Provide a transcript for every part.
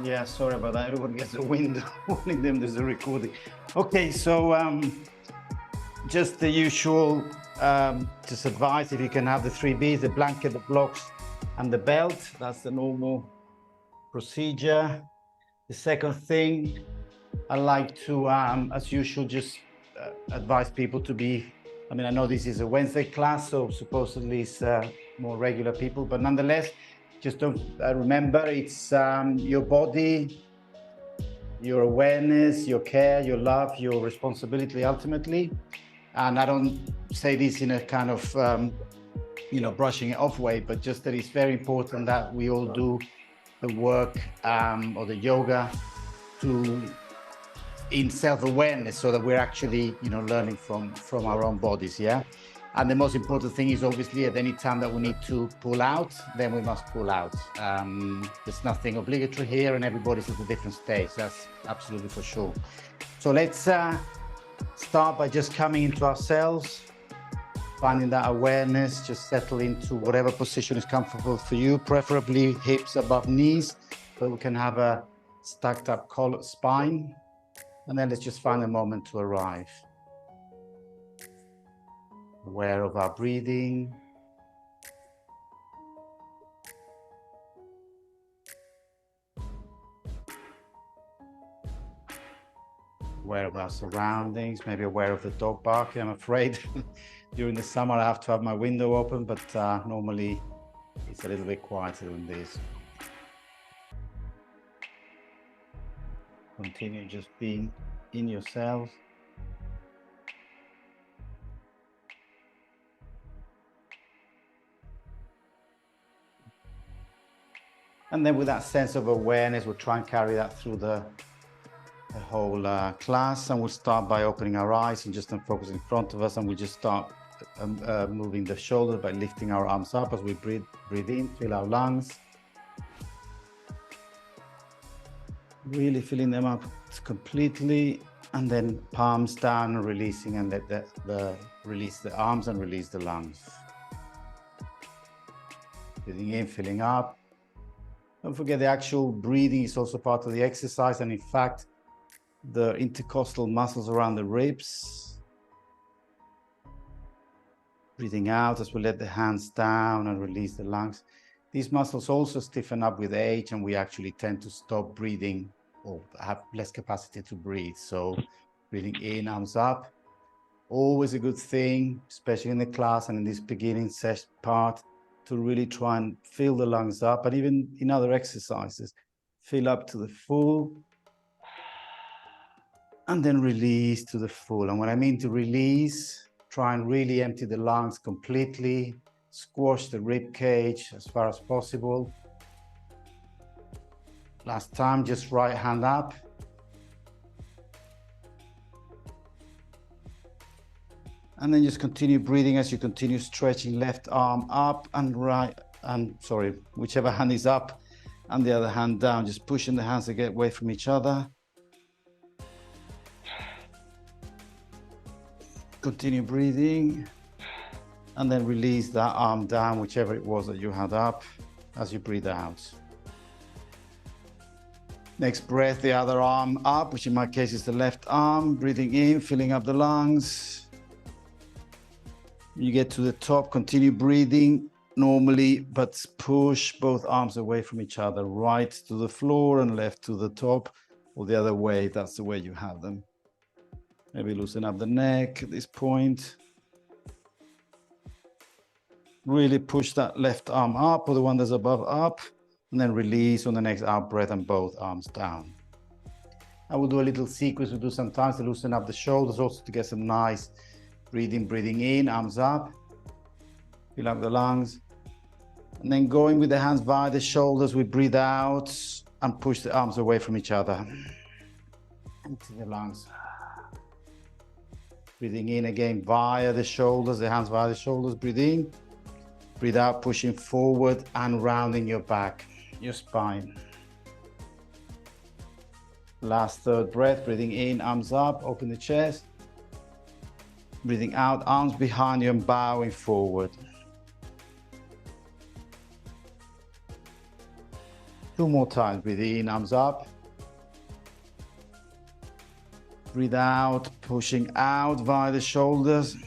Yeah, sorry about that. Everyone gets a wind warning them there's a recording. Okay, so just the usual just advice, if you can have the 3Bs, the blanket, the blocks, and the belt. That's the normal procedure. The second thing, I like to, as usual, just advise people to be, I mean, I know this is a Wednesday class, so supposedly it's more regular people, but nonetheless, just don't remember it's your body, your awareness, your care, your love, your responsibility ultimately. And I don't say this in a kind of, brushing it off way, but just that it's very important that we all do the work or the yoga in self-awareness, so that we're actually, learning from our own bodies, yeah? And the most important thing is obviously at any time that we need to pull out, then we must pull out. There's nothing obligatory here, and everybody's at a different stage. That's absolutely for sure. So let's start by just coming into ourselves, finding that awareness, just settle into whatever position is comfortable for you, preferably hips above knees, so we can have a stacked up spine. And then let's just find a moment to arrive. Aware of our breathing. Aware of our surroundings, maybe aware of the dog barking. I'm afraid during the summer I have to have my window open, but normally it's a little bit quieter than this. Continue just being in yourselves. And then with that sense of awareness, we'll try and carry that through the whole class. And we'll start by opening our eyes and just focus in front of us. And we'll just start moving the shoulders by lifting our arms up as we breathe in, fill our lungs. Really filling them up completely. And then palms down and releasing, and let release the arms and release the lungs. Breathing in, filling up. Don't forget, the actual breathing is also part of the exercise, and in fact, the intercostal muscles around the ribs. Breathing out as we let the hands down and release the lungs. These muscles also stiffen up with age, and we actually tend to stop breathing or have less capacity to breathe. So breathing in, arms up, always a good thing, especially in the class and in this beginning session part, to really try and fill the lungs up, and even in other exercises, fill up to the full, and then release to the full. And when I mean to release, try and really empty the lungs completely, squash the rib cage as far as possible. Last time, just right hand up. And then just continue breathing as you continue stretching left arm up and right, and sorry, whichever hand is up and the other hand down, just pushing the hands to get away from each other. Continue breathing, and then release that arm down, whichever it was that you had up, as you breathe out. Next breath, the other arm up, which in my case is the left arm. Breathing in, filling up the lungs. You get to the top, continue breathing normally, but push both arms away from each other, right to the floor and left to the top, or the other way, if that's the way you have them. Maybe loosen up the neck at this point. Really push that left arm up, or the one that's above up, and then release on the next out breath and both arms down. I will do a little sequence we do sometimes to loosen up the shoulders, also to get some nice breathing in, arms up, fill up the lungs. And then going with the hands by the shoulders, we breathe out and push the arms away from each other. Empty the lungs. Breathing in again via the shoulders, the hands via the shoulders, breathe in. Breathe out, pushing forward and rounding your back, your spine. Last third breath, breathing in, arms up, open the chest. Breathing out, arms behind you and bowing forward. 2 2 more times. Breathe in, arms up. Breathe out, pushing out via the shoulders.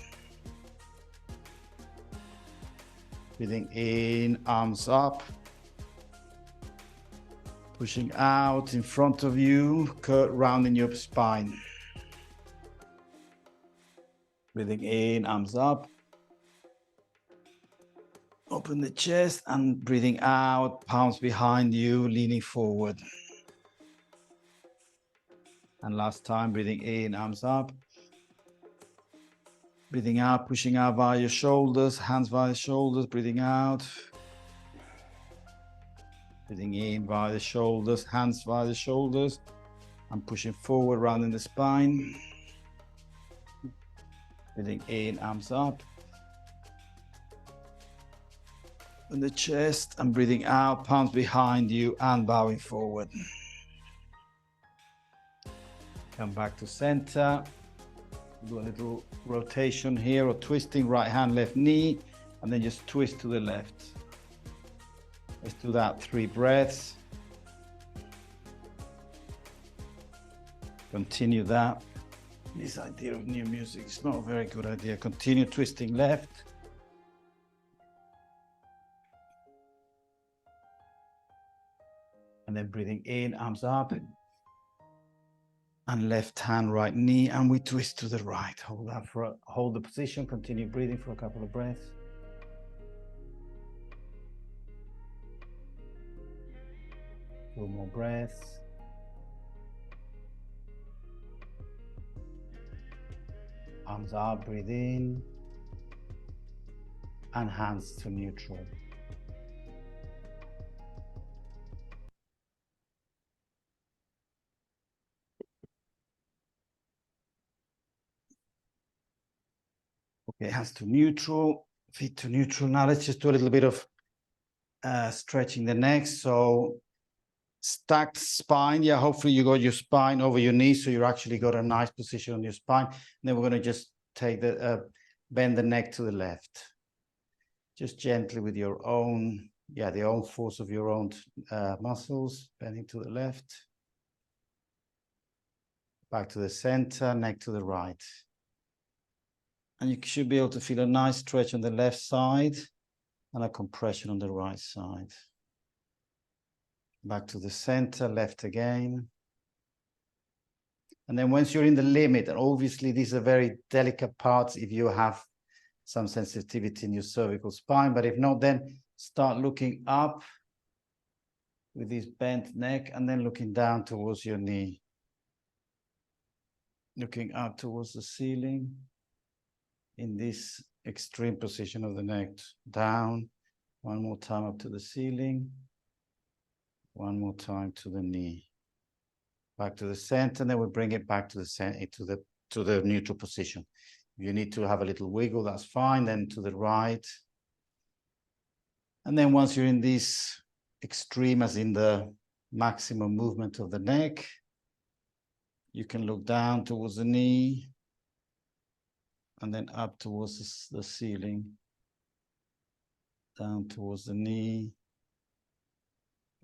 Breathing in, arms up. Pushing out in front of you, rounding your spine. Breathing in, arms up. Open the chest and breathing out, palms behind you, leaning forward. And last time, breathing in, arms up. Breathing out, pushing out via your shoulders, hands via the shoulders, breathing out. Breathing in via the shoulders, hands via the shoulders. I'm pushing forward, rounding the spine. Breathing in, arms up. In the chest, and breathing out, palms behind you and bowing forward. Come back to center. Do a little rotation here or twisting, right hand, left knee, and then just twist to the left. Let's do that 3 breaths. Continue that. This idea of new music is not a very good idea. Continue twisting left. And then breathing in, arms up. And left hand, right knee, and we twist to the right. Hold the position, continue breathing for a couple of breaths. Two more breaths. Arms up, breathe in. And hands to neutral. Okay, hands to neutral, feet to neutral. Now let's just do a little bit of stretching the neck. So stacked spine. Yeah, hopefully you got your spine over your knees, so you're actually got a nice position on your spine. And then we're going to just take the bend the neck to the left. Just gently with your own, the own force of your own muscles, bending to the left. Back to the center, neck to the right. And you should be able to feel a nice stretch on the left side and a compression on the right side. Back to the center, left again. And then once you're in the limit, and obviously these are very delicate parts if you have some sensitivity in your cervical spine, but if not, then start looking up with this bent neck and then looking down towards your knee. Looking up towards the ceiling. In this extreme position of the neck, down, one more time up to the ceiling, one more time to the knee, back to the center, and then we bring it back to the center, to the neutral position. If you need to have a little wiggle, that's fine, then to the right. And then once you're in this extreme, as in the maximum movement of the neck, you can look down towards the knee, and then up towards the ceiling, down towards the knee,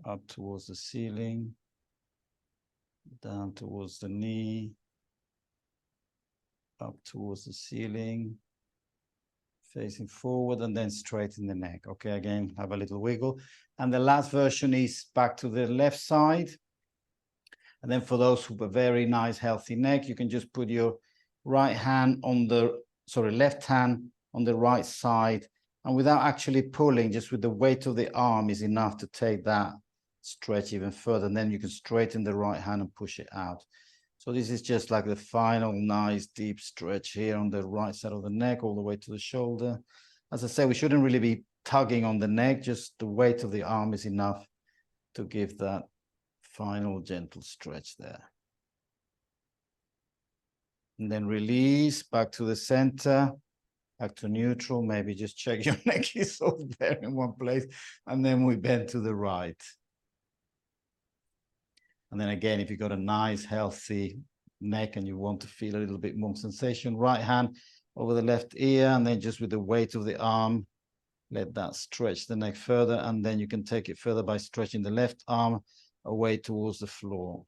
up towards the ceiling, down towards the knee, up towards the ceiling, facing forward, and then straighten the neck. Okay, again, have a little wiggle. And the last version is back to the left side. And then for those who have a very nice, healthy neck, you can just put your left hand on the right side, and without actually pulling, just with the weight of the arm is enough to take that stretch even further. And then you can straighten the right hand and push it out. So this is just like the final nice deep stretch here on the right side of the neck, all the way to the shoulder. As I say, we shouldn't really be tugging on the neck, just the weight of the arm is enough to give that final gentle stretch there. And then release back to the center, back to neutral. Maybe just check your neck is all there in one place. And then we bend to the right. And then again, if you've got a nice, healthy neck and you want to feel a little bit more sensation, right hand over the left ear, and then just with the weight of the arm, Let that stretch the neck further, and then you can take it further by stretching the left arm away towards the floor.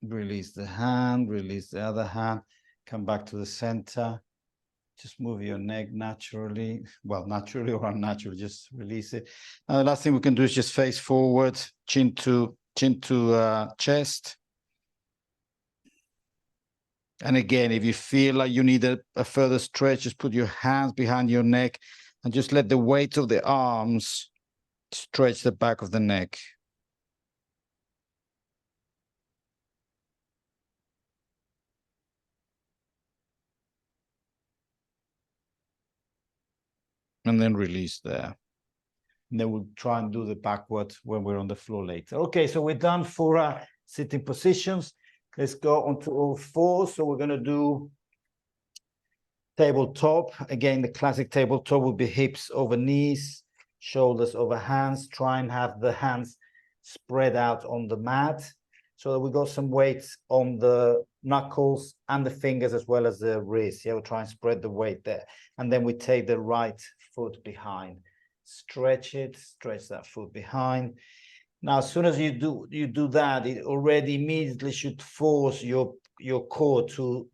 Release the hand, release the other hand, come back to the center. Just move your neck naturally. Well, naturally or unnaturally, just release it. Now, the last thing we can do is just face forward, chin to chest. And again, if you feel like you need a further stretch, just put your hands behind your neck and just let the weight of the arms stretch the back of the neck. And then release there. And then we'll try and do the backward when we're on the floor later. Okay, so we're done for sitting positions. Let's go on to all fours. So we're going to do tabletop. Again, the classic tabletop will be hips over knees, shoulders over hands. Try and have the hands spread out on the mat so that we got some weight on the knuckles and the fingers as well as the wrist. Yeah, we'll try and spread the weight there. And then we take the right foot behind. Stretch it, stretch that foot behind. Now, as soon as you do that, it already immediately should force your core to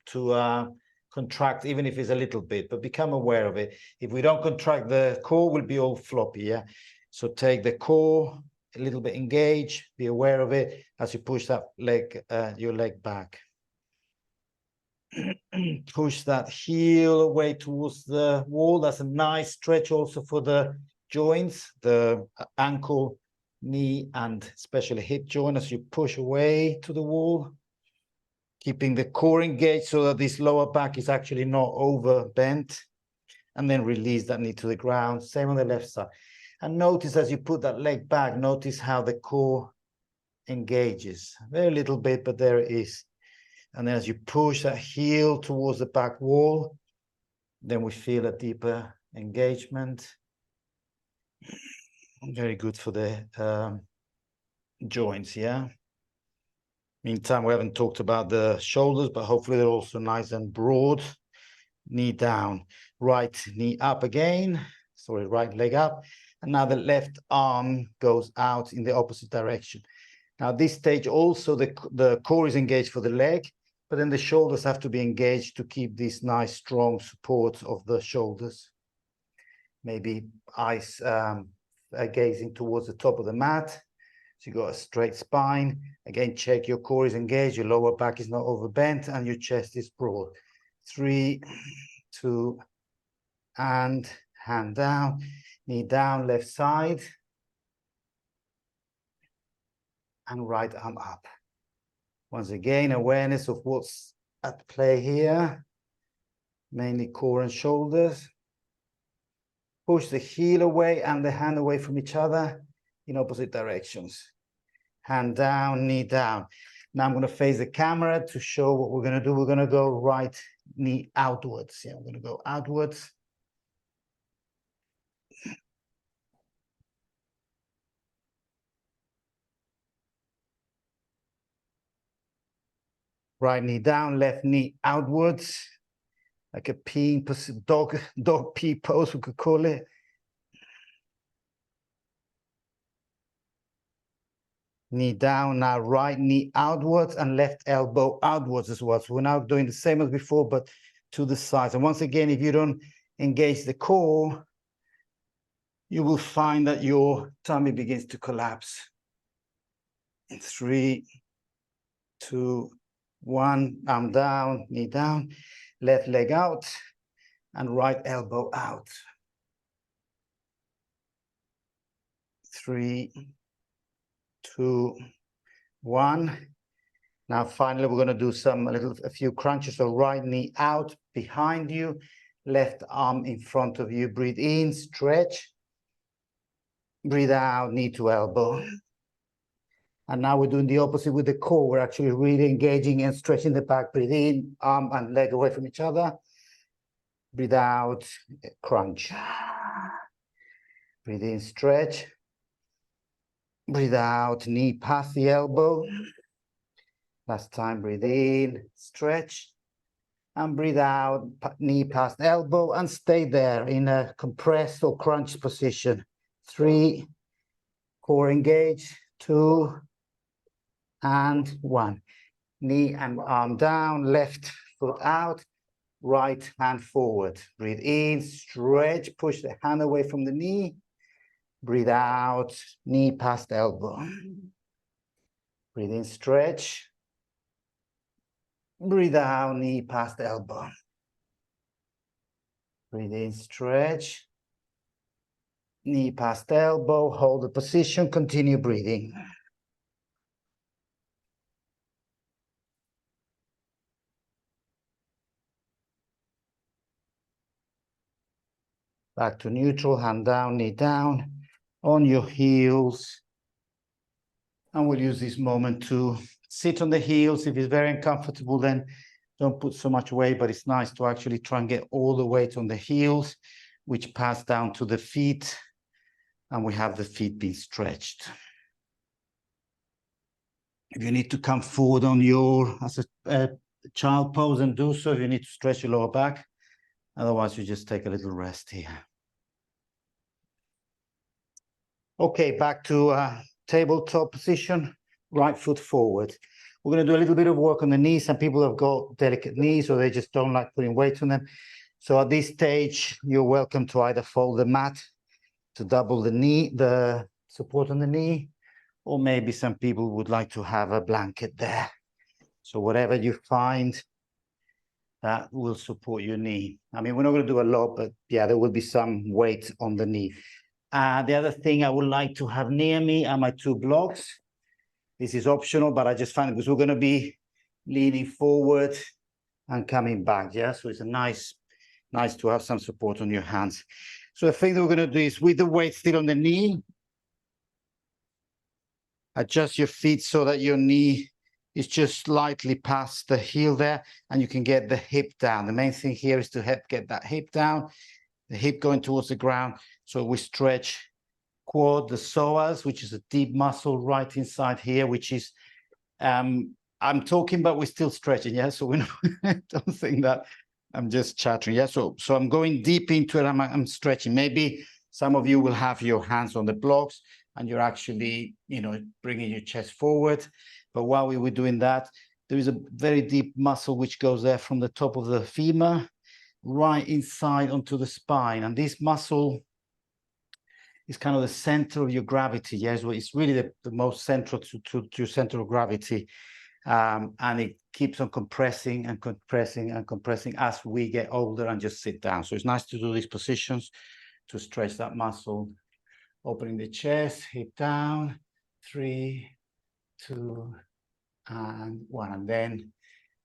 contract, even if it's a little bit, but become aware of it. If we don't contract, the core will be all floppy, yeah? So take the core, a little bit engaged, be aware of it as you push that leg, your leg back. Push that heel away towards the wall. That's a nice stretch also for the joints, the ankle, knee, and especially hip joint as you push away to the wall. Keeping the core engaged so that this lower back is actually not over bent. And then release that knee to the ground. Same on the left side. And notice as you put that leg back, notice how the core engages. Very little bit, but there it is. And then as you push that heel towards the back wall, then we feel a deeper engagement. Very good for the joints, yeah? Meantime, we haven't talked about the shoulders, but hopefully they're also nice and broad. Knee down, right knee up again. Sorry, right leg up. And now the left arm goes out in the opposite direction. Now, at this stage, also the core is engaged for the leg, but then the shoulders have to be engaged to keep this nice, strong support of the shoulders. Maybe eyes gazing towards the top of the mat. So you got a straight spine. Again, check your core is engaged, your lower back is not overbent, and your chest is broad. 3, 2, and hand down, knee down, left side, and right arm up. Once again, awareness of what's at play here, mainly core and shoulders. Push the heel away and the hand away from each other in opposite directions. Hand down, knee down. Now I'm going to face the camera to show what we're going to do. We're going to go right knee outwards. Yeah, I'm going to go outwards. Right knee down, left knee outwards. Like a peeing dog pee pose, we could call it. Knee down, now right knee outwards and left elbow outwards as well. So we're now doing the same as before, but to the sides. And once again, if you don't engage the core, you will find that your tummy begins to collapse. In 3, 2, 1, arm down, knee down, left leg out, and right elbow out. 3, 2, 1. Now, finally, we're going to do a few crunches. So right knee out behind you, left arm in front of you. Breathe in, stretch. Breathe out, knee to elbow. And now we're doing the opposite with the core. We're actually really engaging and stretching the back. Breathe in, arm and leg away from each other. Breathe out, crunch. Breathe in, stretch. Breathe out, knee past the elbow. Last time, breathe in, stretch. And breathe out, knee past elbow, and stay there in a compressed or crunch position. 3, core engage, 2, and 1. Knee and arm down, left foot out, right hand forward. Breathe in, stretch, push the hand away from the knee. Breathe out, knee past elbow. Breathe in, stretch. Breathe out, knee past elbow. Breathe in, stretch. Knee past elbow, hold the position, continue breathing. Back to neutral, hand down, knee down, on your heels. And we'll use this moment to sit on the heels. If it's very uncomfortable, then don't put so much weight, but it's nice to actually try and get all the weight on the heels, which pass down to the feet, and we have the feet being stretched. If you need to come forward on your, as a child pose, and do so, if you need to stretch your lower back. Otherwise, you just take a little rest here. Okay, back to tabletop position, right foot forward. We're going to do a little bit of work on the knees. Some people have got delicate knees or they just don't like putting weight on them. So at this stage, you're welcome to either fold the mat to double the knee, the support on the knee, or maybe some people would like to have a blanket there. So whatever you find that will support your knee. I mean, we're not going to do a lot, but yeah, there will be some weight on the knee. The other thing I would like to have near me are my 2 blocks. This is optional, but I just find it because we're going to be leaning forward and coming back. Yeah, so it's a nice to have some support on your hands. So the thing that we're going to do is, with the weight still on the knee, adjust your feet so that your knee is just slightly past the heel there, and you can get the hip down. The main thing here is to get that hip down, the hip going towards the ground. So we stretch quad, the psoas, which is a deep muscle right inside here, which is, I'm talking, but we're still stretching, yeah? So we don't think that I'm just chattering, yeah? So I'm going deep into it, I'm stretching. Maybe some of you will have your hands on the blocks and you're actually, you know, bringing your chest forward. But while we were doing that, there is a very deep muscle which goes there from the top of the femur right inside onto the spine. And this muscle is kind of the center of your gravity. Yes, well, it's really the most central to your center of gravity. And it keeps on compressing and compressing and compressing as we get older and just sit down. So it's nice to do these positions to stretch that muscle. Opening the chest, hip down, 3, 2, and 1. And then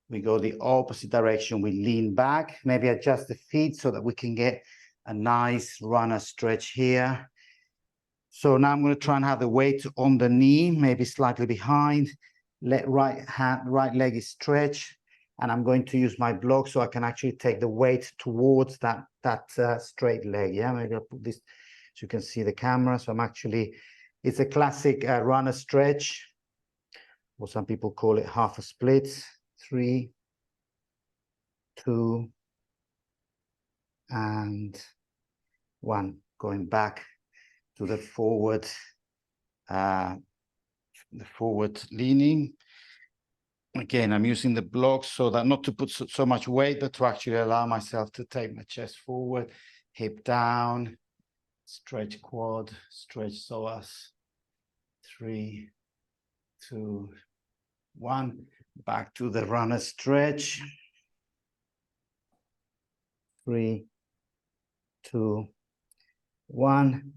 we go the opposite direction. We lean back, maybe adjust the feet so that we can get a nice runner stretch here. So now I'm going to try and have the weight on the knee, maybe slightly behind. Right leg is stretched, and I'm going to use my block so I can actually take the weight towards that straight leg. Yeah, maybe I'll put this so you can see the camera. So I'm actually, it's a classic runner stretch, or some people call it half a split. 3, 2, and 1. Going back to the forward leaning. Again, I'm using the blocks so that not to put so much weight, but to actually allow myself to take my chest forward, hip down, stretch quad, stretch psoas. 3, 2, 1. Back to the runner stretch. 3, 2, 1.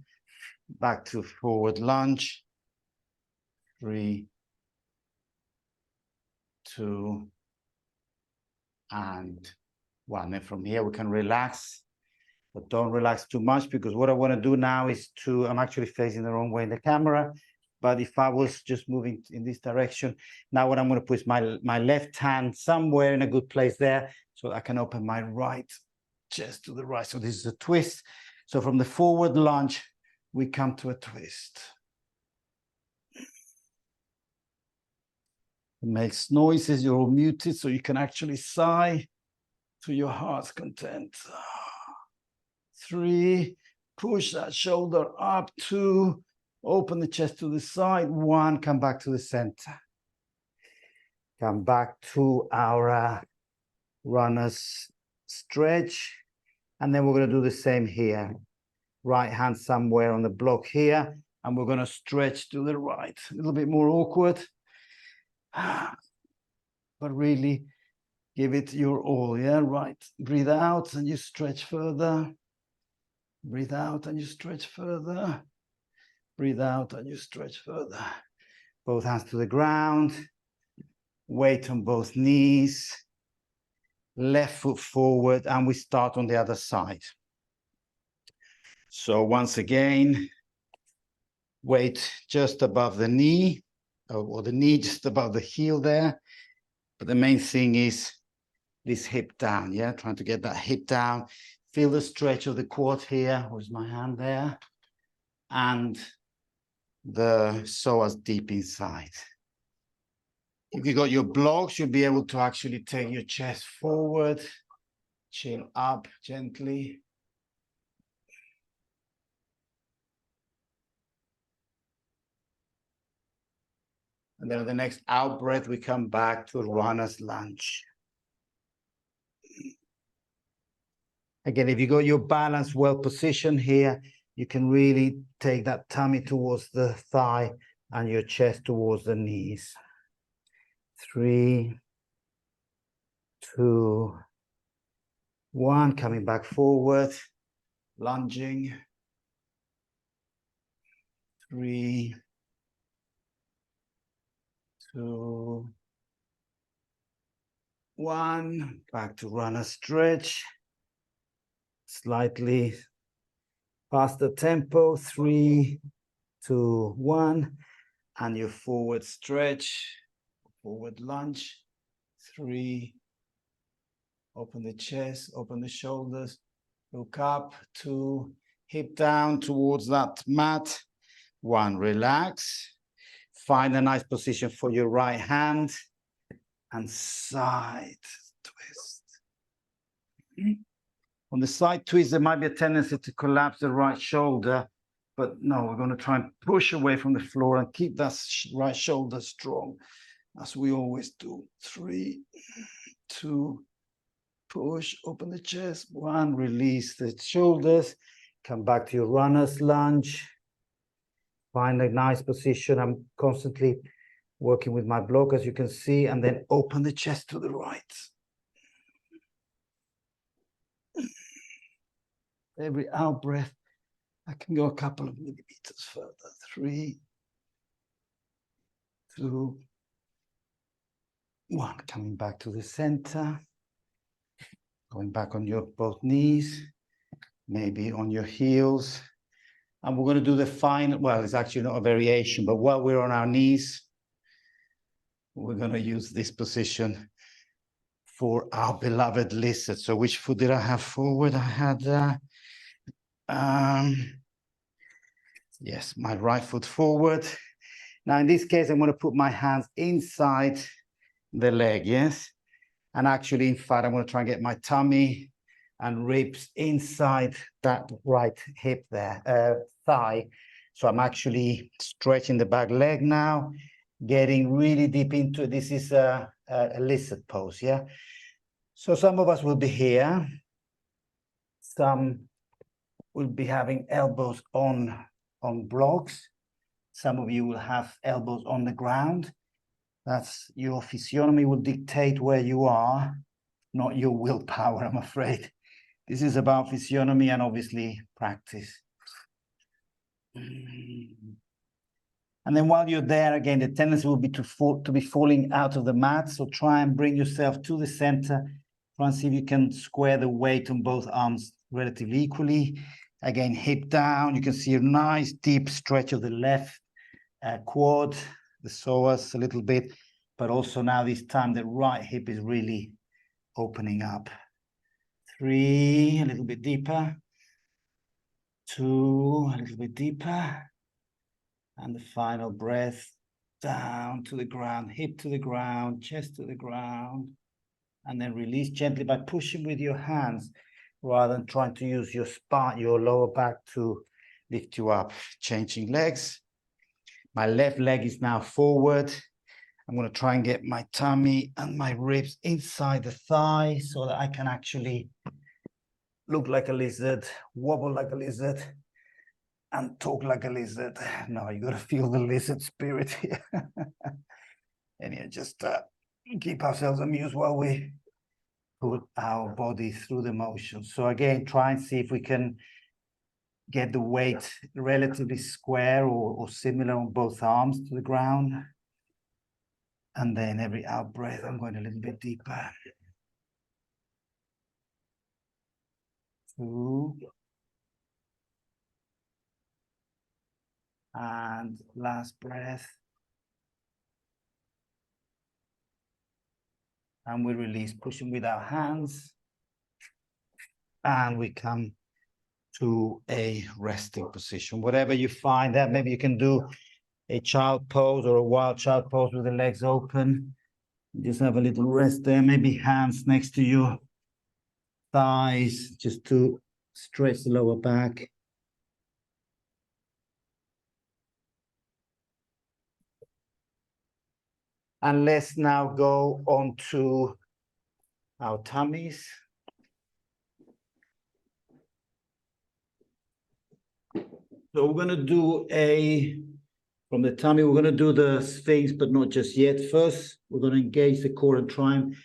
Back to forward lunge. 3, 2, and 1. And from here we can relax, but don't relax too much, because what I want to do now is to, I'm actually facing the wrong way in the camera, but if I was just moving in this direction, now what I'm going to put is my left hand somewhere in a good place there, so I can open my right chest to the right. So this is a twist. So from the forward lunge, we come to a twist. It makes noises, you're all muted, so you can actually sigh to your heart's content. 3, push that shoulder up. 2, open the chest to the side. 1, come back to the center. Come back to our runner's stretch. And then we're going to do the same here. Right hand somewhere on the block here. And we're going to stretch to the right. A little bit more awkward. But really give it your all. Yeah, right. Breathe out and you stretch further. Breathe out and you stretch further. Breathe out and you stretch further. Both hands to the ground. Weight on both knees. Left foot forward, and we start on the other side. So once again, weight just above the knee, or the knee just above the heel there. But the main thing is this hip down, yeah? Trying to get that hip down. Feel the stretch of the quad here. Where's my hand there? And the psoas deep inside. If you got your blocks, you'll be able to actually take your chest forward, chin up gently. And then on the next out breath, we come back to runner's lunge. Again, if you got your balance well positioned here, you can really take that tummy towards the thigh and your chest towards the knees. 3, 2, 1, coming back forward, lunging. 3, 2, 1, back to runner stretch. Slightly faster tempo. 3, 2, 1, and your forward stretch, forward lunge. 3, open the chest, open the shoulders, look up. 2, hip down towards that mat. 1, relax. Find a nice position for your right hand and side twist. On the side twist, there might be a tendency to collapse the right shoulder, but no, we're going to try and push away from the floor and keep that right shoulder strong, as we always do. 3, 2, push, open the chest. 1, release the shoulders. Come back to your runner's lunge. Find a nice position. I'm constantly working with my block, as you can see, and then open the chest to the right. Every out breath, I can go a couple of millimeters further. 3, 2, 1. Coming back to the center. Going back on your both knees, maybe on your heels. And we're going to do the final, well, it's actually not a variation, but while we're on our knees, we're going to use this position for our beloved lizard. So which foot did I have forward? I had, yes, my right foot forward. Now, in this case, I'm going to put my hands inside the leg, yes? And actually, in fact, I'm going to try and get my tummy and ribs inside that right hip there, thigh. So I'm actually stretching the back leg now, getting really deep into it. This is a lizard pose, yeah? So some of us will be here. Some will be having elbows on blocks. Some of you will have elbows on the ground. That's your physiognomy will dictate where you are, not your willpower, I'm afraid. This is about physiognomy and obviously practice. And then while you're there, again, the tendency will be to be falling out of the mat. So try and bring yourself to the center. Try and see if you can square the weight on both arms relatively equally. Again, hip down. You can see a nice deep stretch of the left quad, the psoas a little bit, but also now this time the right hip is really opening up. 3, a little bit deeper. 2, a little bit deeper. And the final breath, down to the ground, hip to the ground, chest to the ground, and then release gently by pushing with your hands rather than trying to use your spine, your lower back to lift you up. Changing legs. My left leg is now forward. I'm going to try and get my tummy and my ribs inside the thigh so that I can actually look like a lizard, wobble like a lizard, and talk like a lizard. No, you got to feel the lizard spirit here. And yeah, just keep ourselves amused while we put our body through the motion. So again, try and see if we can get the weight relatively square or similar on both arms to the ground. And then every out breath, I'm going a little bit deeper. 2. And last breath. And we release, pushing with our hands. And we come to a resting position. Whatever you find that, maybe you can do a child pose or a wild child pose with the legs open. Just have a little rest there, maybe hands next to your thighs, just to stretch the lower back. And let's now go on to our tummies. So we're going to do from the tummy, we're going to do the Sphinx, but not just yet. First, we're going to engage the core and try and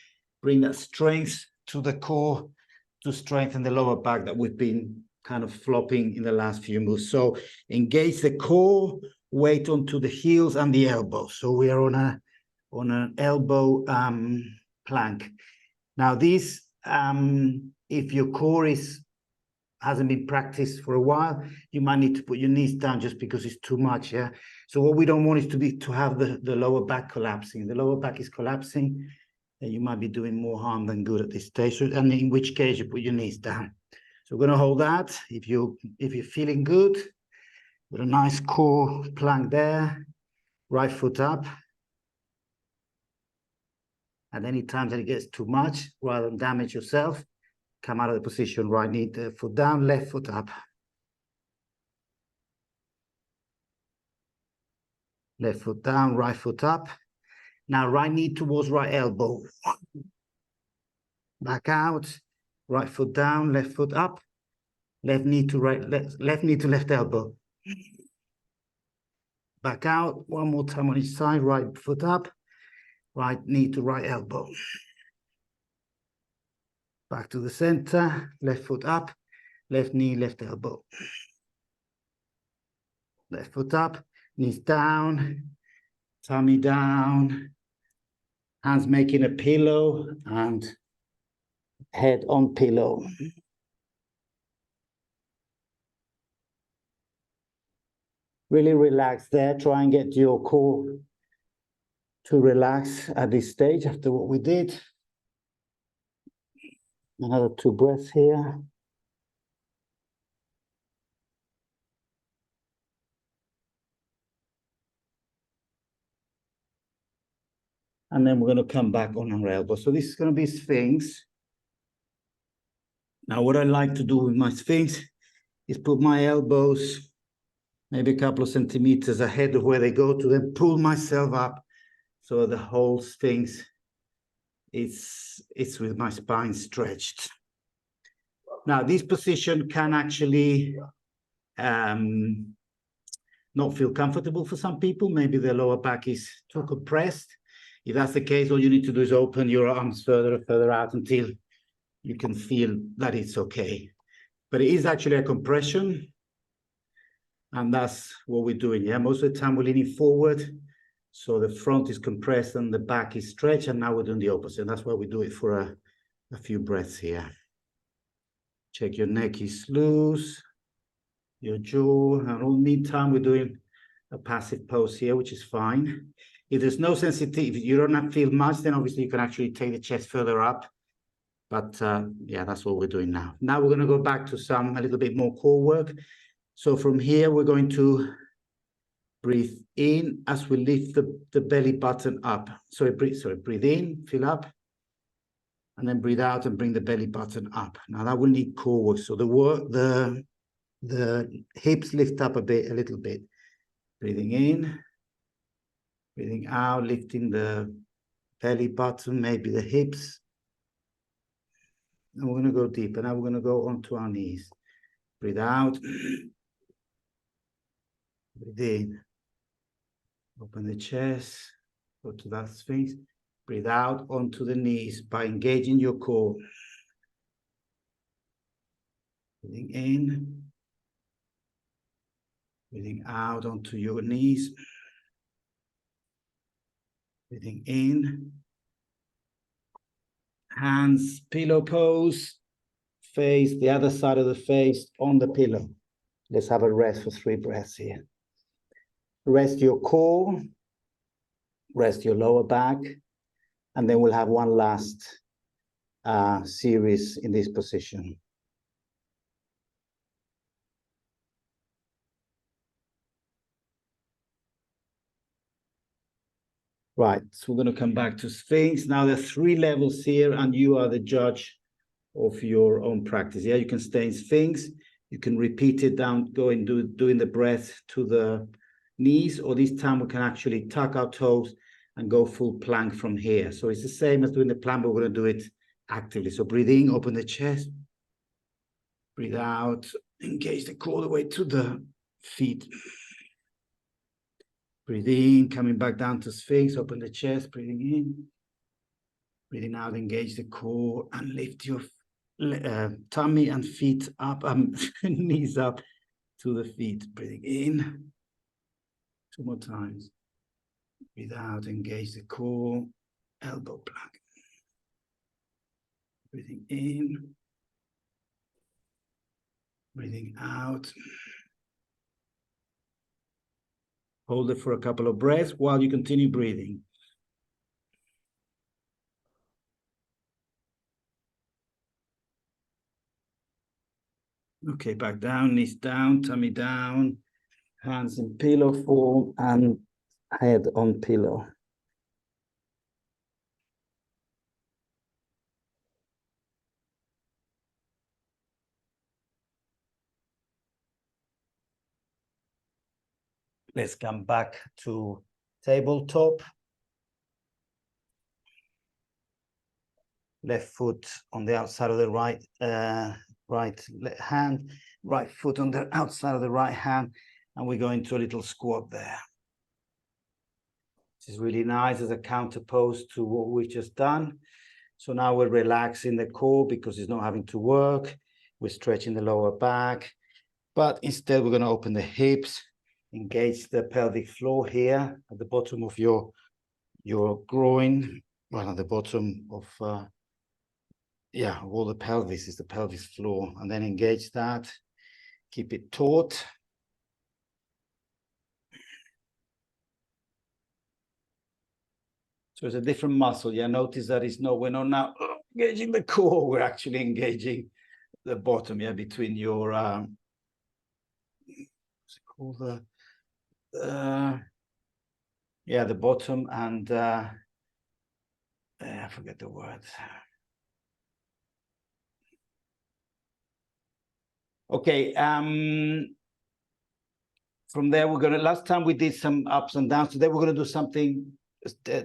bring that strength to the core to strengthen the lower back that we've been kind of flopping in the last few moves. So engage the core, weight onto the heels and the elbows. So we are on an elbow plank. Now this, if your core hasn't been practiced for a while, you might need to put your knees down just because it's too much, yeah? So what we don't want is to have the lower back collapsing. The lower back is collapsing, then you might be doing more harm than good at this stage. So, and in which case you put your knees down. So we're gonna hold that. If you're feeling good, with a nice core plank there, right foot up. At any time that it gets too much, rather than damage yourself, come out of the position, right knee, foot down, left foot up. Left foot down, right foot up. Now right knee towards right elbow. Back out, right foot down, left foot up. Left knee to right, left knee to left elbow. Back out, one more time on each side, right foot up, right knee to right elbow. Back to the center, left foot up, left knee, left elbow. Left foot up, knees down, tummy down, hands making a pillow and head on pillow. Really relax there. Try and get your core to relax at this stage after what we did. Another 2 breaths here. And then we're going to come back on our elbow. So this is going to be Sphinx. Now, what I like to do with my Sphinx is put my elbows maybe a couple of centimeters ahead of where they go to, then pull myself up so the whole Sphinx is with my spine stretched. Now, this position can actually not feel comfortable for some people. Maybe their lower back is too compressed. If that's the case, all you need to do is open your arms further and further out until you can feel that it's okay. But it is actually a compression. And that's what we're doing, yeah? Most of the time we're leaning forward, so the front is compressed and the back is stretched, and now we're doing the opposite. That's why we do it for a few breaths here. Check your neck is loose, your jaw, and all meantime we're doing a passive pose here, which is fine. If there's no sensitivity, if you don't feel much, then obviously you can actually take the chest further up. But yeah, that's what we're doing now. Now we're gonna go back to a little bit more core work. So from here, we're going to Breathe in as we lift the belly button up. Breathe in, fill up, and then breathe out and bring the belly button up. Now that will need core work. So the hips lift up a little bit. Breathing in, breathing out, lifting the belly button, maybe the hips. And we're going to go deeper. Now we're going to go onto our knees. Breathe out. Breathe in. Open the chest. Go to that sphinx. Breathe out onto the knees by engaging your core. Breathing in. Breathing out onto your knees. Breathing in. Hands, pillow pose. Face, the other side of the face on the pillow. Let's have a rest for 3 breaths here. Rest your core. Rest your lower back. And then we'll have one last series in this position. Right, so we're going to come back to Sphinx. Now there are 3 levels here, and you are the judge of your own practice. Yeah, you can stay in Sphinx. You can repeat it down, go and doing the breath to the knees, or this time we can actually tuck our toes and go full plank from here. So it's the same as doing the plank, but we're going to do it actively. So breathe in, open the chest. Breathe out, engage the core all the way to the feet. Breathe in, coming back down to Sphinx, open the chest, breathing in. Breathing out, engage the core and lift your tummy and feet up, knees up to the feet. Breathing in. 2 more times. Breathe out, engage the core, elbow plank. Breathing in. Breathing out. Hold it for a couple of breaths while you continue breathing. Okay, back down, knees down, tummy down, hands in pillow form and head on pillow. Let's come back to tabletop. Left foot on the outside of the right hand, right foot on the outside of the right hand, and we go into a little squat there. This is really nice as a counter pose to what we've just done. So now we're relaxing the core because it's not having to work. We're stretching the lower back, but instead we're going to open the hips, engage the pelvic floor here at the bottom of your groin, well, at the bottom of all the pelvis is the pelvis floor, and then engage that, keep it taut. So it's a different muscle. Yeah, notice that we're not now engaging the core, we're actually engaging the bottom, between your what's it called, the bottom and I forget the word. Okay, from there last time we did some ups and downs. Today we're gonna do something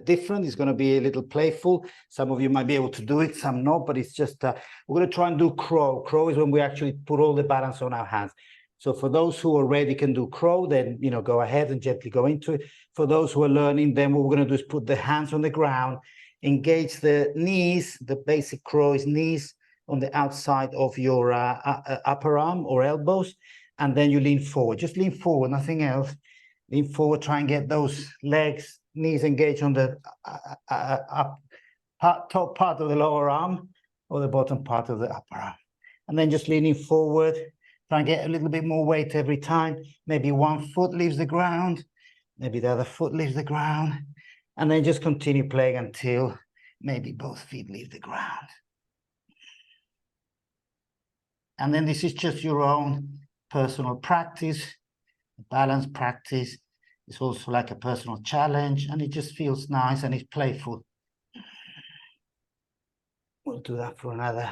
different. It's going to be a little playful. Some of you might be able to do it, some not, but it's just we're going to try and do crow. Crow is when we actually put all the balance on our hands. So for those who already can do crow, then go ahead and gently go into it. For those who are learning, then what we're going to do is put the hands on the ground, engage the knees. The basic crow is knees on the outside of your upper arm or elbows, and then you lean forward. Just lean forward, nothing else. Lean forward, try and get those legs, knees engaged on the top part of the lower arm or the bottom part of the upper arm. And then just leaning forward, try and get a little bit more weight every time. Maybe one foot leaves the ground, maybe the other foot leaves the ground, and then just continue playing until maybe both feet leave the ground. And then this is just your own personal practice, balance practice. It's also like a personal challenge, and it just feels nice and it's playful. We'll do that for another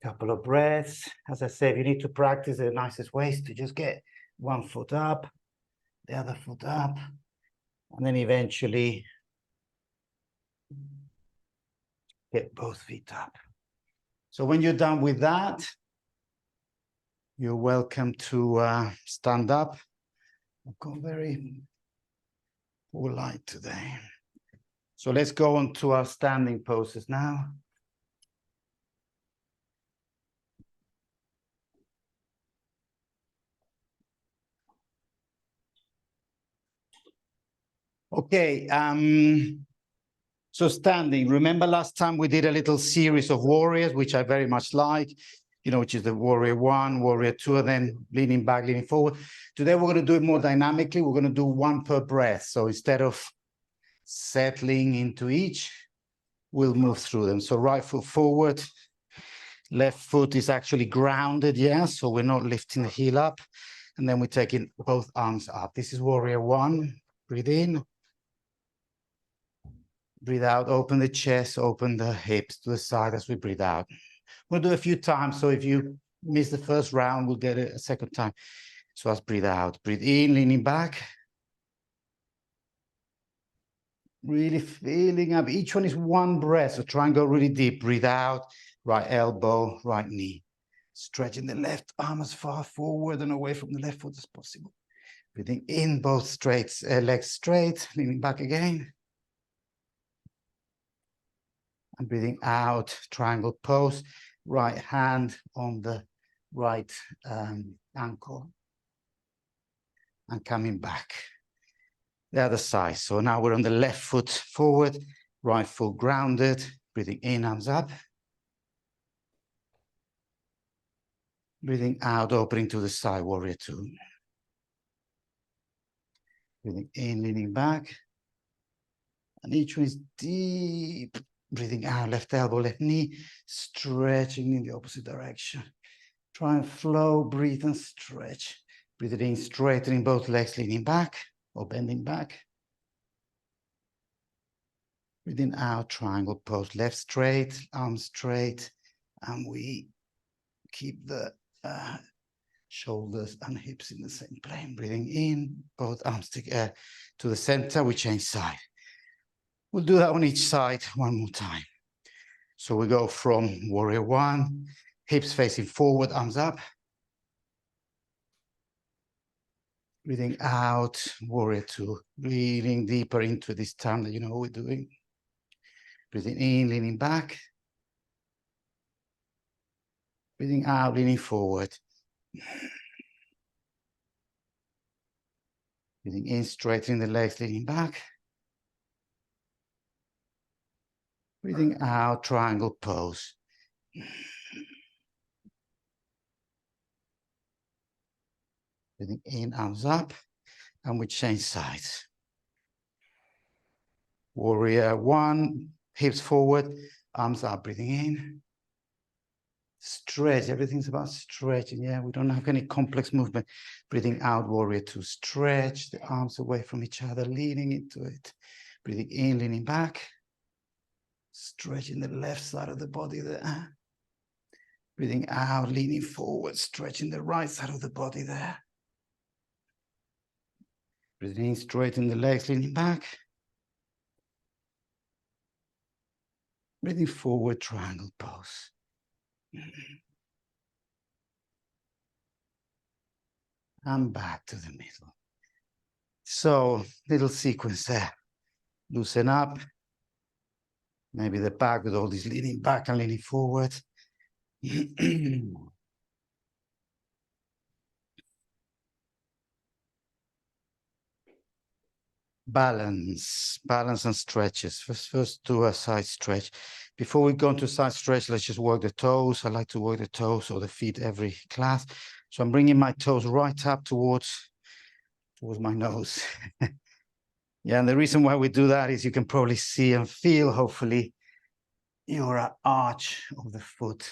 couple of breaths. As I said, you need to practice. The nicest way is to just get one foot up, the other foot up, and then eventually get both feet up. So when you're done with that, you're welcome to stand up. I've gone very polite today. So let's go on to our standing poses now. Okay, so standing. Remember last time we did a little series of warriors, which I very much like, which is the warrior 1, warrior 2, and then leaning back, leaning forward. Today we're going to do it more dynamically. We're going to do one per breath. So instead of settling into each, we'll move through them. So right foot forward, left foot is actually grounded, yeah? So we're not lifting the heel up. And then we're taking both arms up. This is warrior 1. Breathe in. Breathe out, open the chest, open the hips to the side as we breathe out. We'll do a few times, so if you miss the first round, we'll get it a second time. So let's breathe out. Breathe in, leaning back. Really filling up. Each one is one breath, so try and go really deep. Breathe out, right elbow, right knee. Stretching the left arm as far forward and away from the left foot as possible. Breathing in, both straight, legs straight, leaning back again. And breathing out, triangle pose, right hand on the right ankle. And coming back. The other side. So now we're on the left foot forward, right foot grounded, breathing in, arms up. Breathing out, opening to the side, warrior 2. Breathing in, leaning back. And each one is deep. Breathing out, left elbow, left knee, stretching in the opposite direction. Try and flow, breathe and stretch. Breathe it in, straightening both legs, leaning back or bending back. Breathing out, triangle pose, left straight, arms straight, and we keep the shoulders and hips in the same plane. Breathing in, both arms to the center, we change side. We'll do that on each side one more time. So we go from warrior 1, hips facing forward, arms up. Breathing out, warrior 2, breathing deeper into this time that you know what we're doing. Breathing in, leaning back. Breathing out, leaning forward. Breathing in, straightening the legs, leaning back. Breathing out, triangle pose. Breathing in, arms up, and we change sides. Warrior 1, hips forward, arms up, breathing in. Stretch, everything's about stretching, yeah? We don't have any complex movement. Breathing out, warrior 2, stretch the arms away from each other, leaning into it. Breathing in, leaning back. Stretching the left side of the body there. Breathing out, leaning forward, stretching the right side of the body there. Breathing in, straighten the legs, leaning back. Breathing forward, triangle pose. And back to the middle. So, little sequence there. Loosen up. Maybe the back with all this leaning back and leaning forward. Balance and stretches. First do a side stretch. Before we go into side stretch, let's just work the toes. I like to work the toes or the feet every class. So I'm bringing my toes right up towards my nose. Yeah, and the reason why we do that is you can probably see and feel, hopefully, your arch of the foot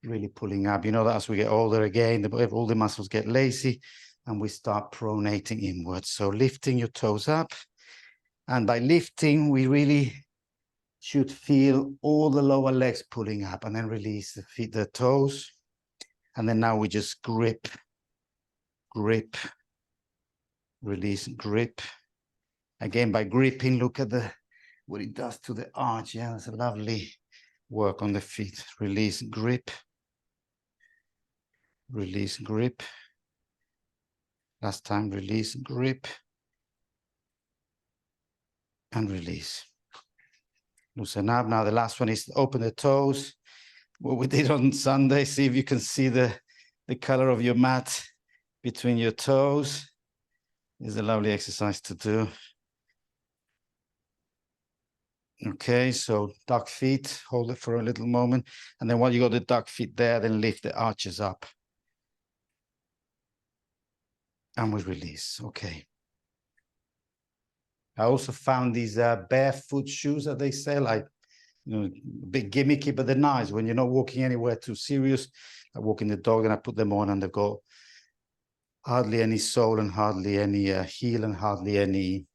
really pulling up. You know that as we get older again, all the muscles get lazy. and we start pronating inwards. So lifting your toes up. And by lifting, we really should feel all the lower legs pulling up, and then release the feet, the toes. And then now we just grip, grip, release, grip. Again, by gripping, look at what it does to the arch. Yeah, that's a lovely work on the feet. Release, grip, release, grip. Last time, release, grip, and release. Loosen up. Now the last one is open the toes. What we did on Sunday, see if you can see the color of your mat between your toes. It's a lovely exercise to do. Okay, so duck feet, hold it for a little moment. And then while you got the duck feet there, then lift the arches up. And we release, okay. I also found these barefoot shoes that they sell, like, you know, a bit gimmicky, but they're nice when you're not walking anywhere too serious. I walk in the dog and I put them on, and they've got hardly any sole and hardly any heel and hardly any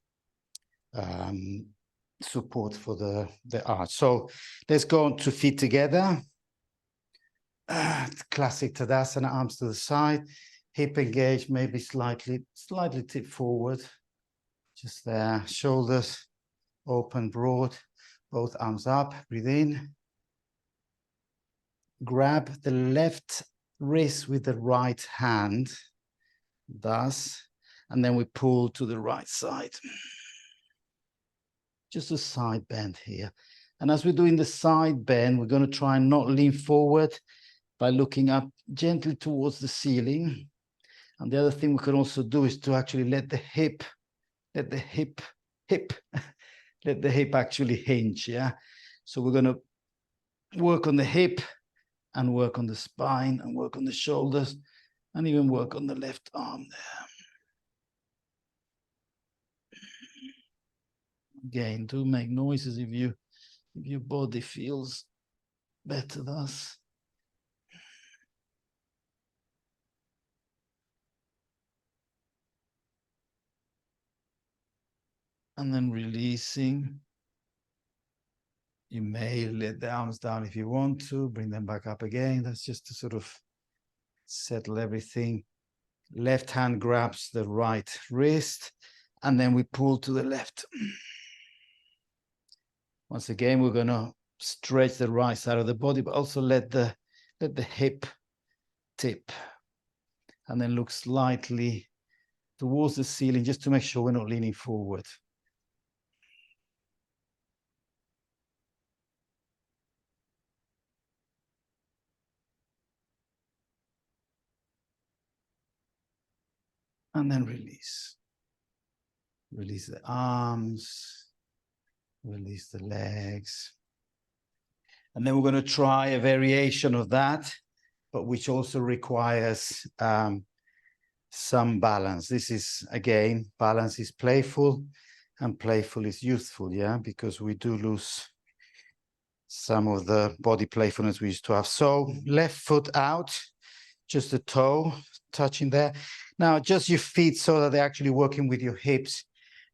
support for the arch. So let's go on to feet together. Classic Tadasana, arms to the side, hip engaged, maybe slightly tip forward. Just there, shoulders open, broad, both arms up, breathe in. Grab the left wrist with the right hand, thus, and then we pull to the right side. Just a side bend here. And as we're doing the side bend, we're going to try and not lean forward by looking up gently towards the ceiling. And the other thing we can also do is to actually let the hip actually hinge, yeah? So we're gonna work on the hip and work on the spine and work on the shoulders and even work on the left arm there. Again, do make noises if your body feels better thus. And then releasing. You may let the arms down if you want to, bring them back up again. That's just to sort of settle everything. Left hand grabs the right wrist, and then we pull to the left. Once again, we're gonna stretch the right side of the body, but also let the hip tip, and then look slightly towards the ceiling, just to make sure we're not leaning forward. And then release. Release the arms, release the legs. And then we're going to try a variation of that, but which also requires some balance. This is, again, balance is playful and playful is youthful, yeah, because we do lose some of the body playfulness we used to have. So left foot out, just the toe touching there. Now, just your feet so that they're actually working with your hips,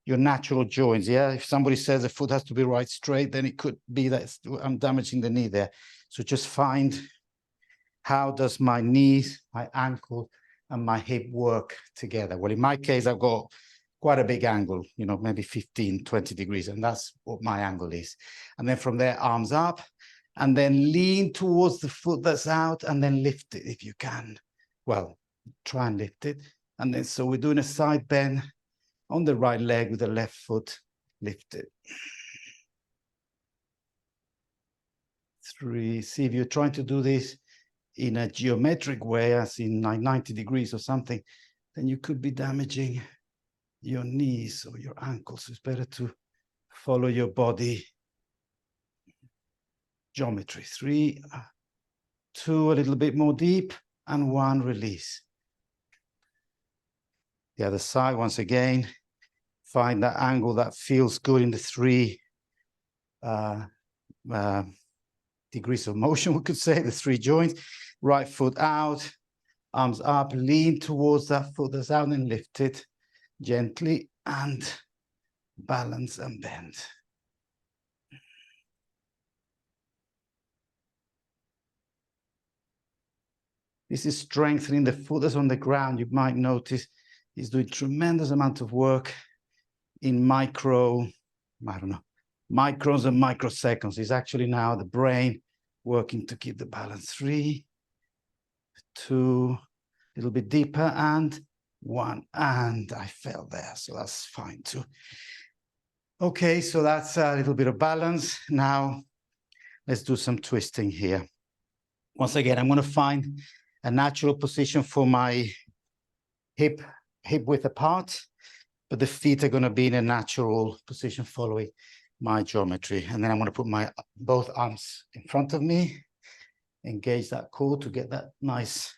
your natural joints, yeah? If somebody says the foot has to be right straight, then it could be that I'm damaging the knee there. So just find how does my knees, my ankle, and my hip work together. Well, in my case, I've got quite a big angle, you know, maybe 15, 20 degrees, and that's what my angle is. And then from there, arms up, and then lean towards the foot that's out, and then lift it if you can. Well, try and lift it. And then, so we're doing a side bend on the right leg with the left foot, lift it. 3, see if you're trying to do this in a geometric way, as in 90 degrees or something, then you could be damaging your knees or your ankles. It's better to follow your body geometry. 3, 2, a little bit more deep, and 1, release. The other side, once again, find that angle that feels good in the 3 degrees of motion, we could say, the 3 joints. Right foot out, Arms up, lean towards that foot that's out and lift it gently and balance and bend. This is strengthening the foot that's on the ground. You might notice he's doing tremendous amount of work in microns and microseconds. It's actually now the brain working to keep the balance. 3, 2, a little bit deeper, and 1, and I fell there, so that's fine too. Okay, so that's a little bit of balance. Now let's do some twisting here. Once again, I'm going to find a natural position for my hip width apart, but the feet are going to be in a natural position following my geometry. And then I'm going to put my both arms in front of me, engage that core to get that nice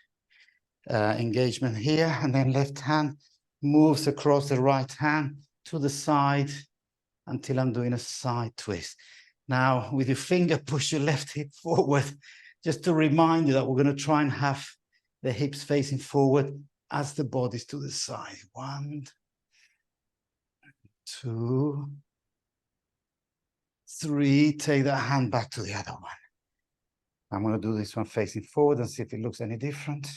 engagement here, and then left hand moves across the right hand to the side until I'm doing a side twist. Now, with your finger, push your left hip forward, just to remind you that we're going to try and have the hips facing forward as the body's to the side. 1, 2, 3. Take that hand back to the other one. I'm going to do this one facing forward and see if it looks any different.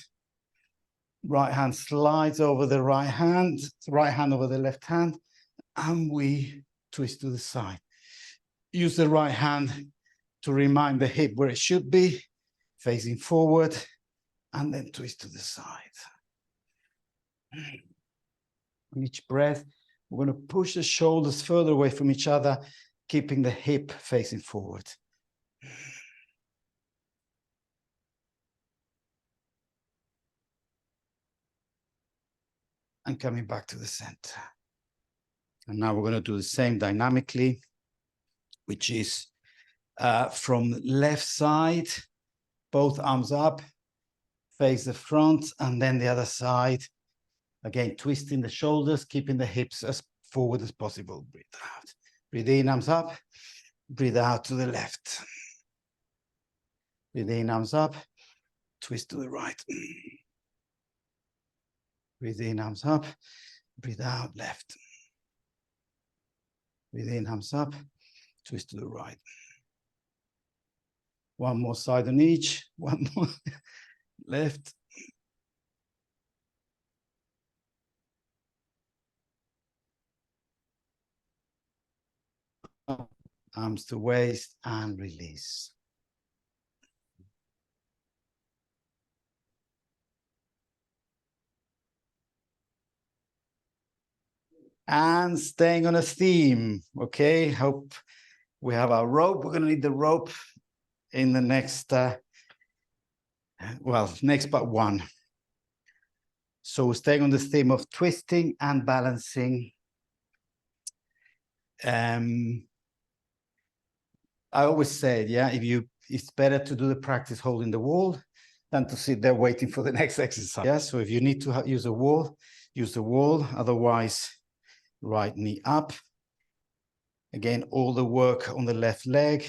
Right hand slides over the right hand over the left hand, and we twist to the side. Use the right hand to remind the hip where it should be, facing forward, and then twist to the side. On each breath, we're going to push the shoulders further away from each other, keeping the hip facing forward. And coming back to the center. And now we're going to do the same dynamically, which is from left side, both arms up, face the front, and then the other side. Again, twisting the shoulders, keeping the hips as forward as possible. Breathe out. Breathe in, arms up. Breathe out to the left. Breathe in, arms up. Twist to the right. Breathe in, arms up. Breathe out, left. Breathe in, arms up. Twist to the right. One more side on each. One more. Left. Arms to waist and release. And staying on a theme, okay? Hope we have our rope. We're going to need the rope in the next, next but one. So we're staying on the theme of twisting and balancing. I always said, it's better to do the practice holding the wall than to sit there waiting for the next exercise. Yeah, so if you need to use a wall, use the wall. Otherwise, right knee up. Again, all the work on the left leg.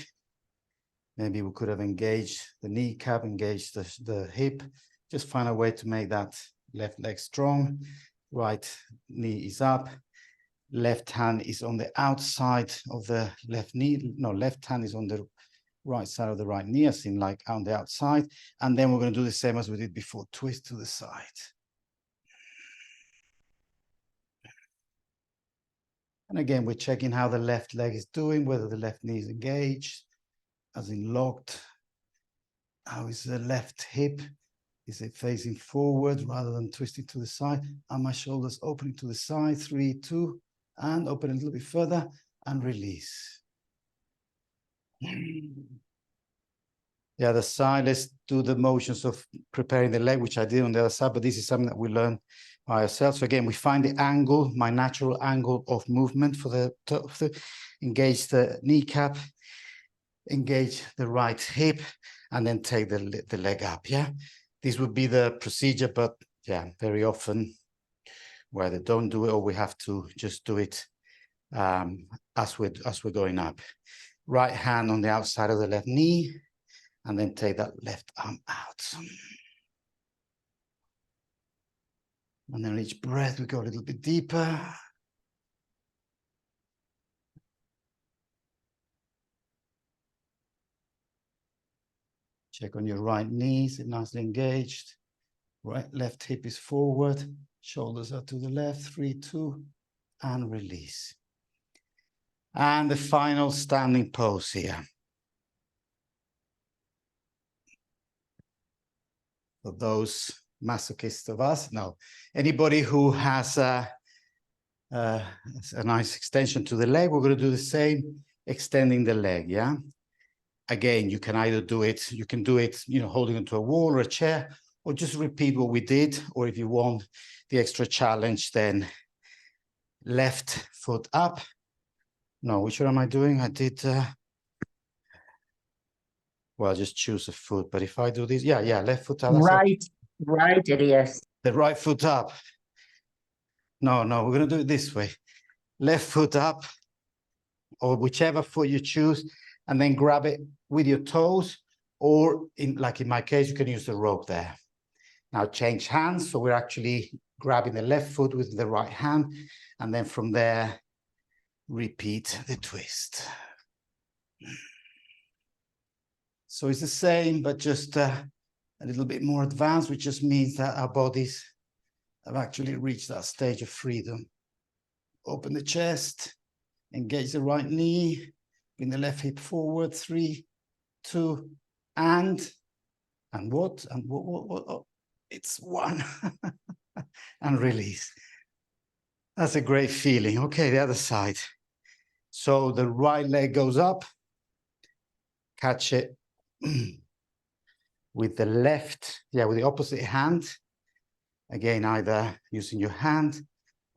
Maybe we could have engaged the kneecap, engaged the hip. Just find a way to make that left leg strong. Right knee is up. Left hand is on the outside of the left knee. No, left hand is on the right side of the right knee, as in like on the outside. And then we're going to do the same as we did before. Twist to the side. And again, we're checking how the left leg is doing, whether the left knee is engaged, as in locked. How is the left hip? Is it facing forward rather than twisting to the side? Are my shoulders opening to the side? 3, 2, and open a little bit further and release. The other side, let's do the motions of preparing the leg, which I did on the other side, but this is something that we learn by ourselves. So again, we find the angle, my natural angle of movement for the engage the kneecap, engage the right hip, and then take the leg up. Yeah, this would be the procedure, but yeah, very often where they don't do it, or we have to just do it as we're going up. Right hand on the outside of the left knee, and then take that left arm out. And then each breath, we go a little bit deeper. Check on your right knees, nicely engaged. Right, left hip is forward. Shoulders are to the left. 3, 2, and release. And the final standing pose here. For those masochists of us, no. Anybody who has a nice extension to the leg, we're going to do the same, extending the leg, yeah? Again, you can either do it, you can do it, holding onto a wall or a chair, or just repeat what we did, or if you want the extra challenge, then left foot up. No, which one am I doing? I did, well, just choose a foot, but if I do this, yeah, left foot up. Right, ELIAS. The right foot up. No, we're going to do it this way. Left foot up, or whichever foot you choose, and then grab it with your toes, or like in my case, you can use the rope there. Now change hands, so we're actually grabbing the left foot with the right hand, and then from there, repeat the twist. So it's the same, but just a little bit more advanced, which just means that our bodies have actually reached that stage of freedom. Open the chest, engage the right knee, bring the left hip forward, 3, 2, and what? Oh, it's 1. And release. That's a great feeling. Okay, the other side. So the right leg goes up, catch it with the left, with the opposite hand. Again, either using your hand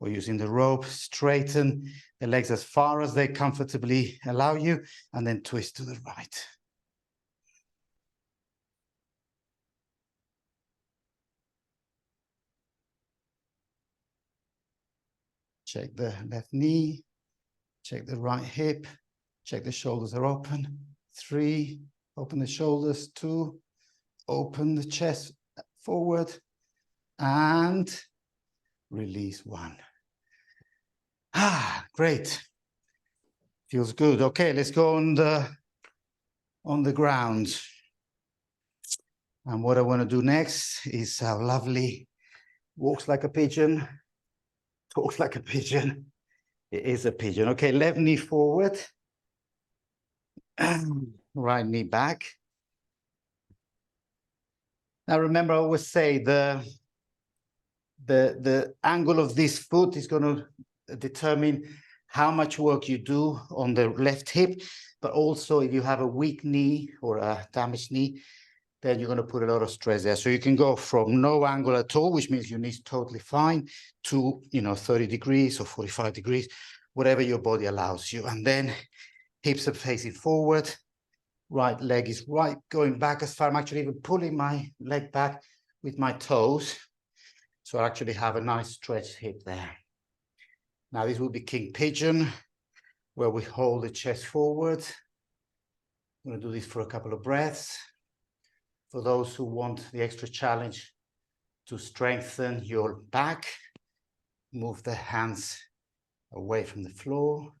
or using the rope, straighten the legs as far as they comfortably allow you, and then twist to the right. Check the left knee, check the right hip, check the shoulders are open. 3, open the shoulders. 2, open the chest forward, and release. 1. Great. Feels good. Okay, let's go on the ground. And what I want to do next is our lovely walks like a pigeon, talks like a pigeon. It is a pigeon. Okay, left knee forward, right knee back. Now remember, I always say the angle of this foot is going to determine how much work you do on the left hip, but also if you have a weak knee or a damaged knee, then you're going to put a lot of stress there. So you can go from no angle at all, which means your knee's totally fine, to 30 degrees or 45 degrees, whatever your body allows you. And then hips are facing forward, right leg is right, going back as far. I'm actually even pulling my leg back with my toes. So I actually have a nice stretched hip there. Now this will be King Pigeon, where we hold the chest forward. I'm going to do this for a couple of breaths. For those who want the extra challenge to strengthen your back, move the hands away from the floor.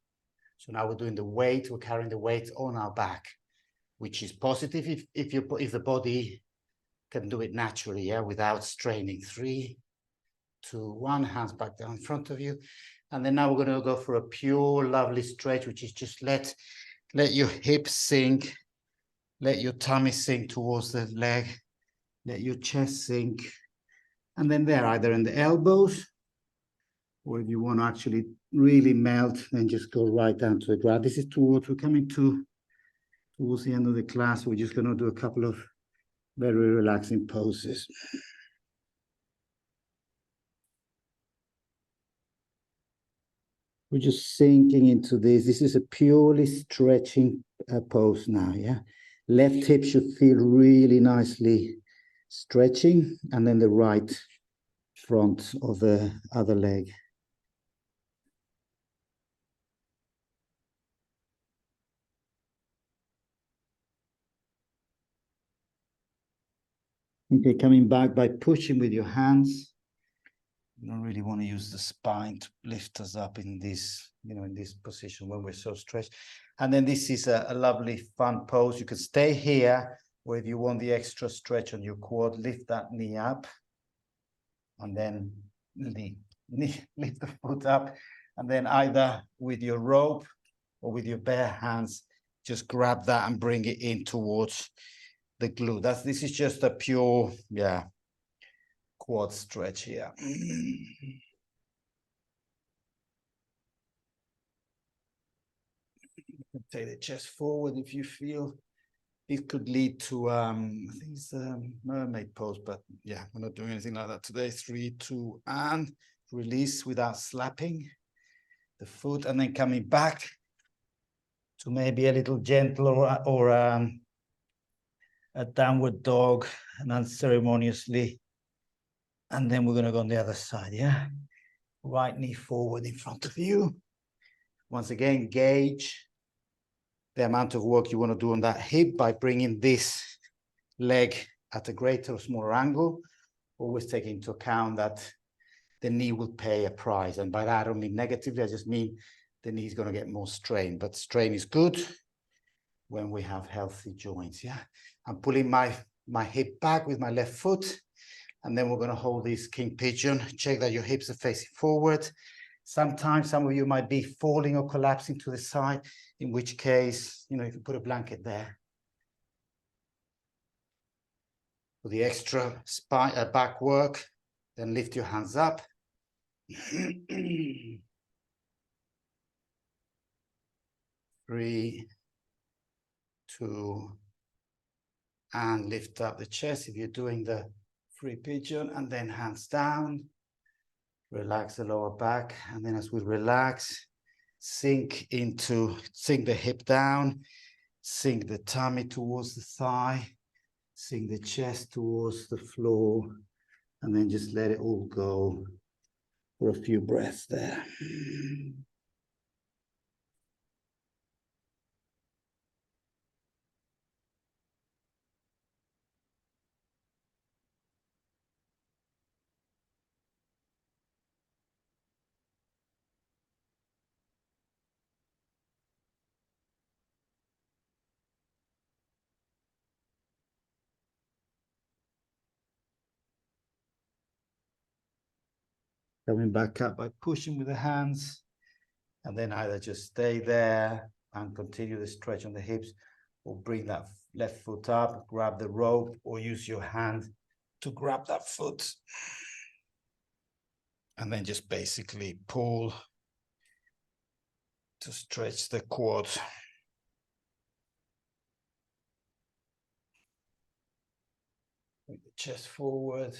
So now we're doing the weight, we're carrying the weight on our back, which is positive if the body can do it naturally, without straining. 3, 2, 1, hands back down in front of you. And then now we're going to go for a pure, lovely stretch, which is just let your hips sink, let your tummy sink towards the leg, let your chest sink. And then there, either in the elbows, or if you want to actually really melt, then just go right down to the ground. This is we're coming towards the end of the class. We're just going to do a couple of very relaxing poses. We're just sinking into this. This is a purely stretching pose now, Left hip should feel really nicely stretching, and then the right front of the other leg. Okay, coming back by pushing with your hands. We don't really want to use the spine to lift us up in this, in this position when we're so stretched. And then this is a lovely fun pose. You can stay here, or if you want the extra stretch on your quad, lift that knee up, and then lift the foot up, and then either with your rope or with your bare hands, just grab that and bring it in towards the glute. This is just a pure, quad stretch here. Take the chest forward if you feel it could lead to I think it's a mermaid pose, but yeah, we're not doing anything like that today. 3, 2, and release without slapping the foot, and then coming back to maybe a little gentle or a downward dog, and unceremoniously. And then we're going to go on the other side, yeah? Right knee forward in front of you. Once again, gauge the amount of work you want to do on that hip by bringing this leg at a greater or smaller angle. Always take into account that the knee will pay a price. And by that, I don't mean negatively, I just mean the knee is going to get more strain. But strain is good when we have healthy joints, yeah? I'm pulling my hip back with my left foot, and then we're going to hold this king pigeon. Check that your hips are facing forward. Sometimes some of you might be falling or collapsing to the side, in which case, you can put a blanket there. For the extra spine, back work, then lift your hands up. 3, 2, and lift up the chest if you're doing the free pigeon, and then hands down. Relax the lower back, and then as we relax, sink the hip down, sink the tummy towards the thigh, sink the chest towards the floor, and then just let it all go for a few breaths there. Coming back up by pushing with the hands, and then either just stay there and continue the stretch on the hips, or bring that left foot up, grab the rope, or use your hand to grab that foot. And then just basically pull to stretch the quads. Bring the chest forward.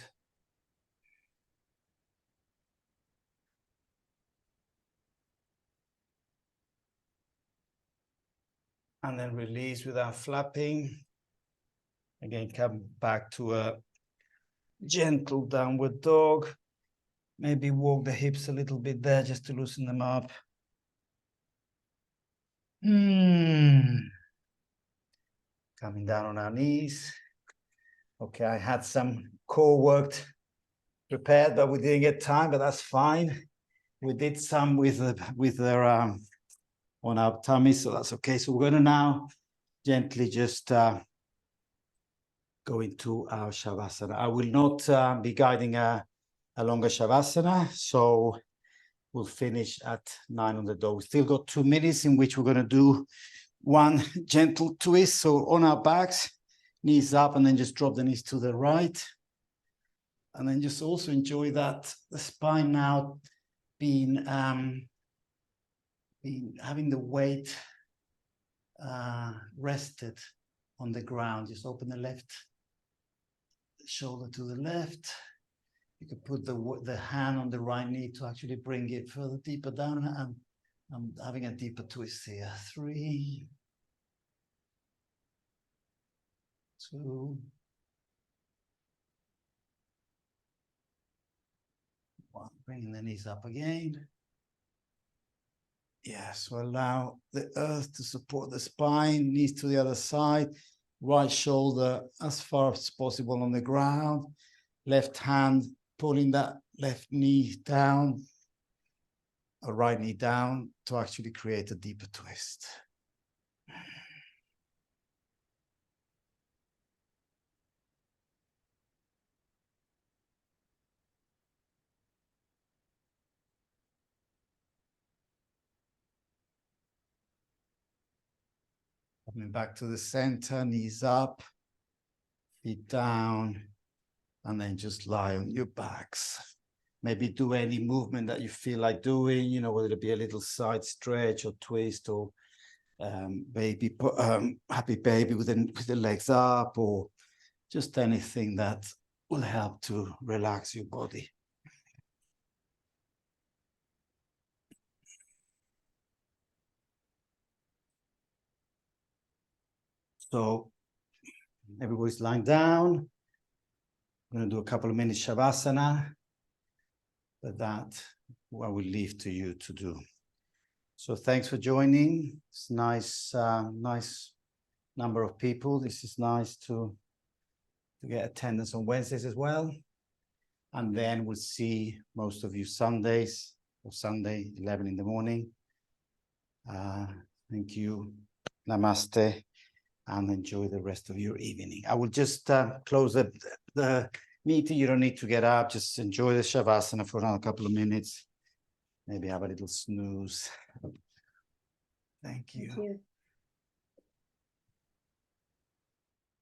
And then release without flapping. Again, come back to a gentle downward dog. Maybe walk the hips a little bit there just to loosen them up. Coming down on our knees. Okay, I had some core work prepared, but we didn't get time, but that's fine. We did some with their on our tummy, so that's okay. So we're going to now gently just go into our Shavasana. I will not be guiding a longer Shavasana, so we'll finish at 9 on the dot. We still got 2 minutes in which we're going to do one gentle twist. So on our backs, knees up, and then just drop the knees to the right. And then just also enjoy that the spine now being having the weight rested on the ground. Just open the left shoulder to the left. You could put the hand on the right knee to actually bring it further deeper down. And I'm having a deeper twist here. 3, 2, 1. Bringing the knees up again. Yeah, so allow the earth to support the spine, knees to the other side, right shoulder as far as possible on the ground, left hand pulling that left knee down, or right knee down, to actually create a deeper twist. Coming back to the center, knees up, feet down, and then just lie on your backs. Maybe do any movement that you feel like doing, you know, whether it be a little side stretch or twist, or happy baby with the legs up, or just anything that will help to relax your body. So everybody's lying down. I'm going to do a couple of minutes Shavasana, but that I will leave to you to do. So thanks for joining. It's nice, nice number of people. This is nice to get attendance on Wednesdays as well. And then we'll see most of you Sundays, or Sunday, 11 in the morning. Thank you. Namaste. And enjoy the rest of your evening. I will just close the meeting. You don't need to get up. Just enjoy the Shavasana for another couple of minutes. Maybe have a little snooze. Thank you. Thank you.